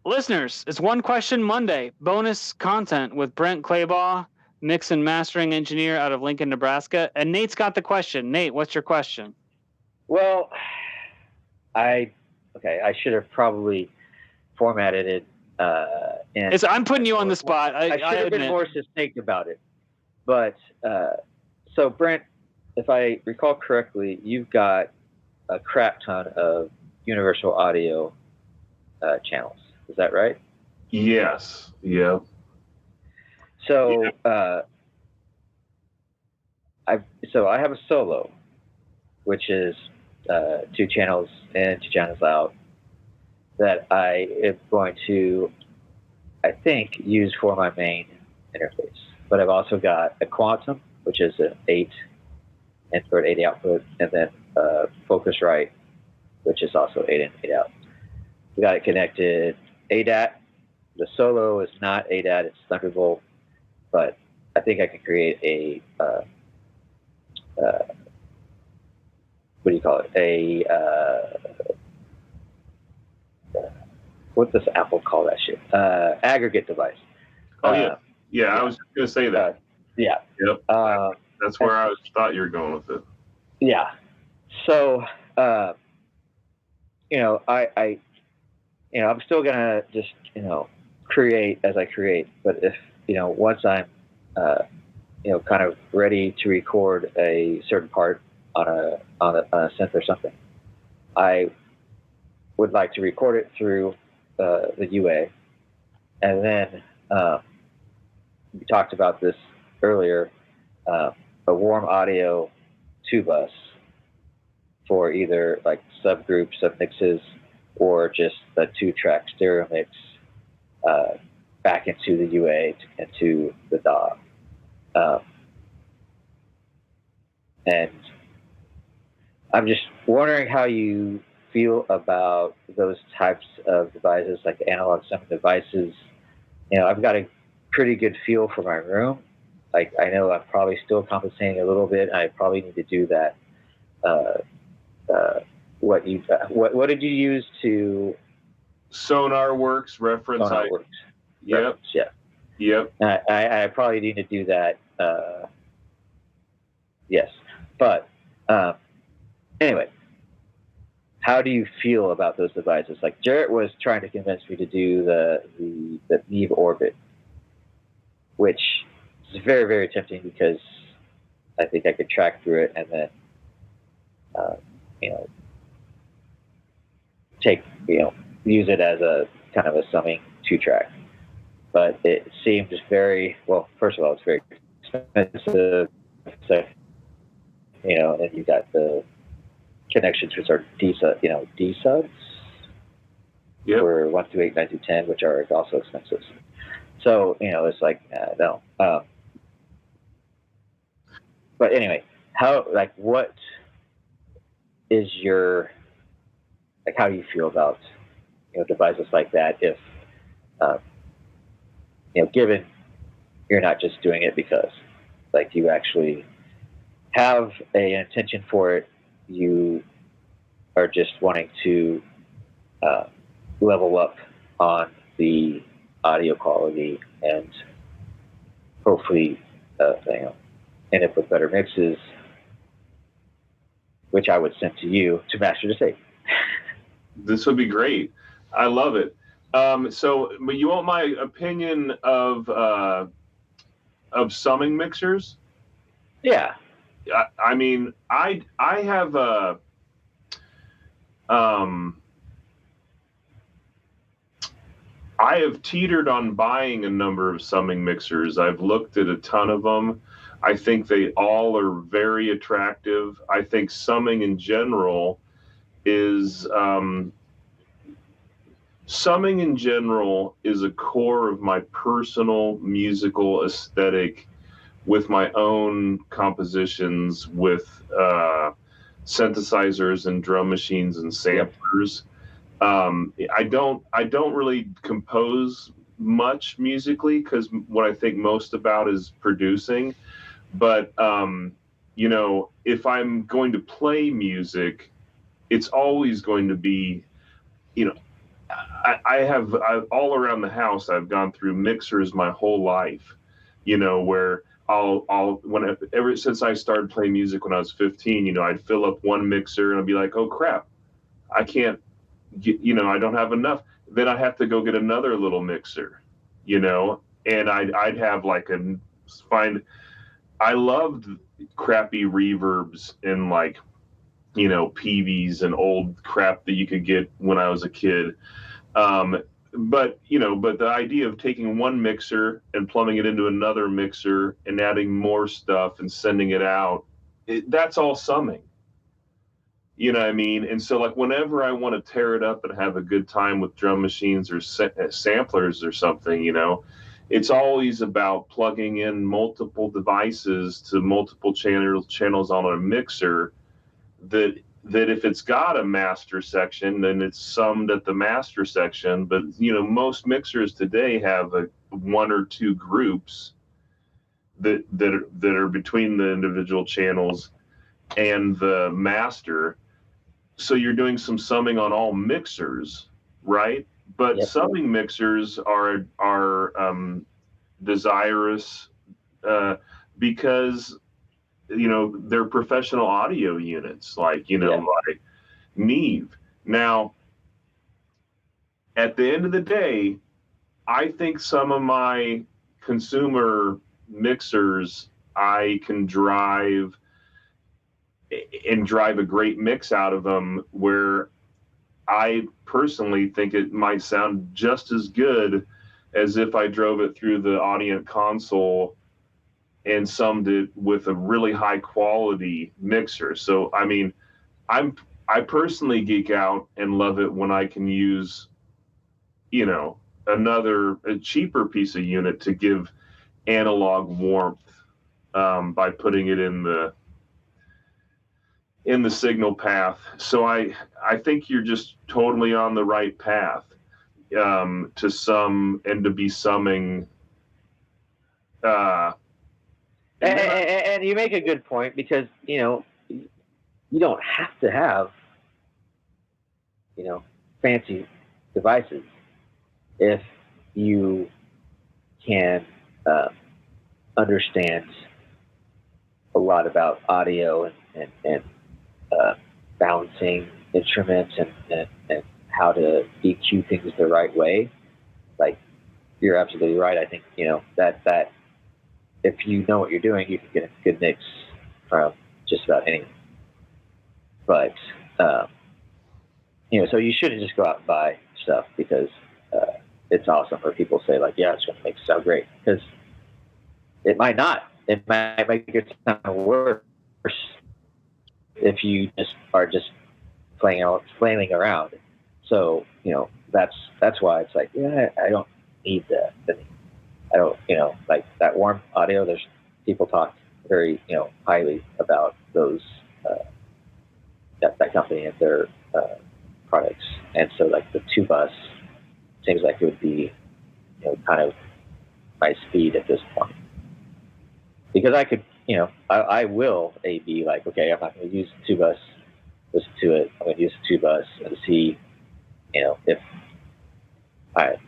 Listeners, it's One Question Monday, bonus content with Brent Clabaugh, mix and mastering engineer out of Lincoln, Nebraska. And Nate's got the question. Nate, what's your question? Well, I should have probably formatted it. I'm putting you on the spot. I should have been more succinct about it. But so Brent, if I recall correctly, you've got a crap ton of universal audio channels. Is that right? Yes. Yeah. So I have a solo, which is 2 channels in, 2 channels out, that I am going to, I think, use for my main interface. But I've also got a Quantum, which is an 8 input, 8 output, and then Focusrite, which is also 8 in, 8 out. We got it connected ADAT. The solo is not ADAT, it's Thunderbolt, but I think I can create a what do you call it? What does Apple call that shit? Aggregate device. Yeah. I was just gonna say that. Yeah. Yep. That's where I thought you were going with it. Yeah. So, I'm still gonna just create as I create, but if once I'm kind of ready to record a certain part on a synth or something, I would like to record it through the UA, and then we talked about this earlier, a warm audio 2-bus for either like subgroup, submixes, or just a 2-track stereo mix back into the UA into the DAW. And I'm just wondering how you feel about those types of devices, like the analog summing devices. I've got a pretty good feel for my room. Like, I know I'm probably still compensating a little bit. I probably need to do that. What did you use to? SonarWorks reference. SonarWorks. Yep. Reference, yeah. Yep. I probably need to do that. Yes, but anyway, how do you feel about those devices? Like, Jarrett was trying to convince me to do the Neve Orbit, which is very, very tempting because I think I could track through it and then use it as a kind of a summing 2-track. But it seemed very well. First of all, it's very expensive. So, and you got the connections which are D subs. Yep. For 1 through 8, 9 through 10, which are also expensive. So it's like no. But anyway, what is your how do you feel about devices like that? If given you're not just doing it because you actually have an intention for it, you are just wanting to level up on the audio quality and hopefully end up with better mixes, which I would send to you to master to tape. This would be great. I love it. But you want my opinion of summing mixers? Yeah. I mean, I have a I have teetered on buying a number of summing mixers. I've looked at a ton of them. I think they all are very attractive. I think summing in general is a core of my personal musical aesthetic with my own compositions with synthesizers and drum machines and samplers. I don't really compose much musically because what I think most about is producing. But if I'm going to play music, it's always going to be, I've all around the house, I've gone through mixers my whole life, where ever since I started playing music when I was 15, I'd fill up one mixer and I'd be like, oh crap, I can't get, I don't have enough. Then I have to go get another little mixer, and I'd have like I loved crappy reverbs and like, PVs and old crap that you could get when I was a kid. But the idea of taking one mixer and plumbing it into another mixer and adding more stuff and sending it out, that's all summing. You know what I mean? And so, like, whenever I want to tear it up and have a good time with drum machines or samplers or something, it's always about plugging in multiple devices to multiple channels on a mixer. That if it's got a master section, then it's summed at the master section. But most mixers today have one or two groups that are between the individual channels and the master. So you're doing some summing on all mixers, right? But Yep. summing mixers are desirous because they're professional audio units, like like Neve. Now, at the end of the day, I think some of my consumer mixers I can drive a great mix out of them, where I personally think it might sound just as good as if I drove it through the Audient console and summed it with a really high quality mixer. So, I mean, I personally geek out and love it when I can use, a cheaper piece of unit to give analog warmth by putting it in the signal path. So I think you're just totally on the right path to sum and to be summing. And you make a good point, because you don't have to have fancy devices if you can understand a lot about audio and balancing instruments and how to EQ things the right way. Like, you're absolutely right. I think that if you know what you're doing, you can get a good mix from just about anything. But so you shouldn't just go out and buy stuff because it's awesome, or people say like, yeah, it's going to make it sound great, because it might not. It might make it sound worse if you are flailing around. So that's why it's like, yeah, I don't need that. I don't, like that warm audio. There's people talk very, highly about those that company and their products, and so like the 2-bus seems like it would be, kind of my speed at this point, because I could, I will be like, okay, I'm not going to use the 2-bus, listen to it. I'm going to use the 2-bus and see, if I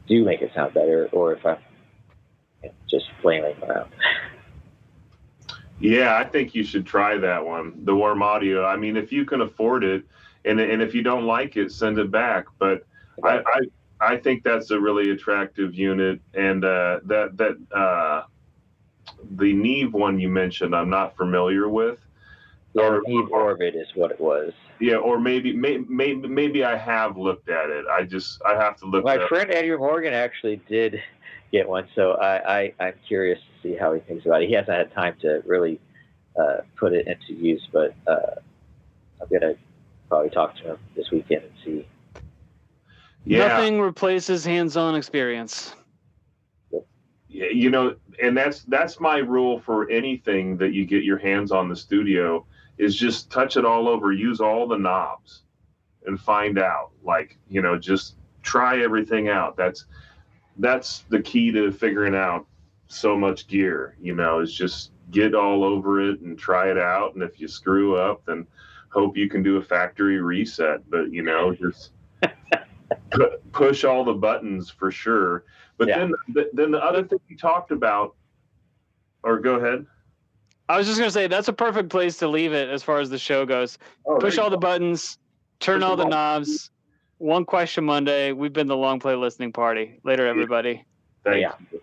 do make it sound better, or if I'm just flailing around. Yeah, I think you should try that one, the warm audio. I mean, if you can afford it, and if you don't like it, send it back. But Right. I think that's a really attractive unit, and the Neve one you mentioned, I'm not familiar with. Yeah, Neve Orbit is what it was. Yeah, or maybe I have looked at it. I have to look. My friend Andrew Morgan actually did get one, so I'm curious to see how he thinks about it. He hasn't had time to really put it into use, but I'm gonna probably talk to him this weekend and see. Yeah. Nothing replaces hands-on experience. Yeah, and that's my rule for anything that you get your hands on the studio, is just touch it all over, use all the knobs, and find out. Like, just try everything out. That's the key to figuring out so much gear, is just get all over it and try it out. And if you screw up, then hope you can do a factory reset. But, just push all the buttons for sure. But then the other thing you talked about, or go ahead. I was just going to say that's a perfect place to leave it as far as the show goes. Push all the buttons, turn all the knobs. One Question Monday. We've been the Long Play Listening Party. Later, everybody. Thank you.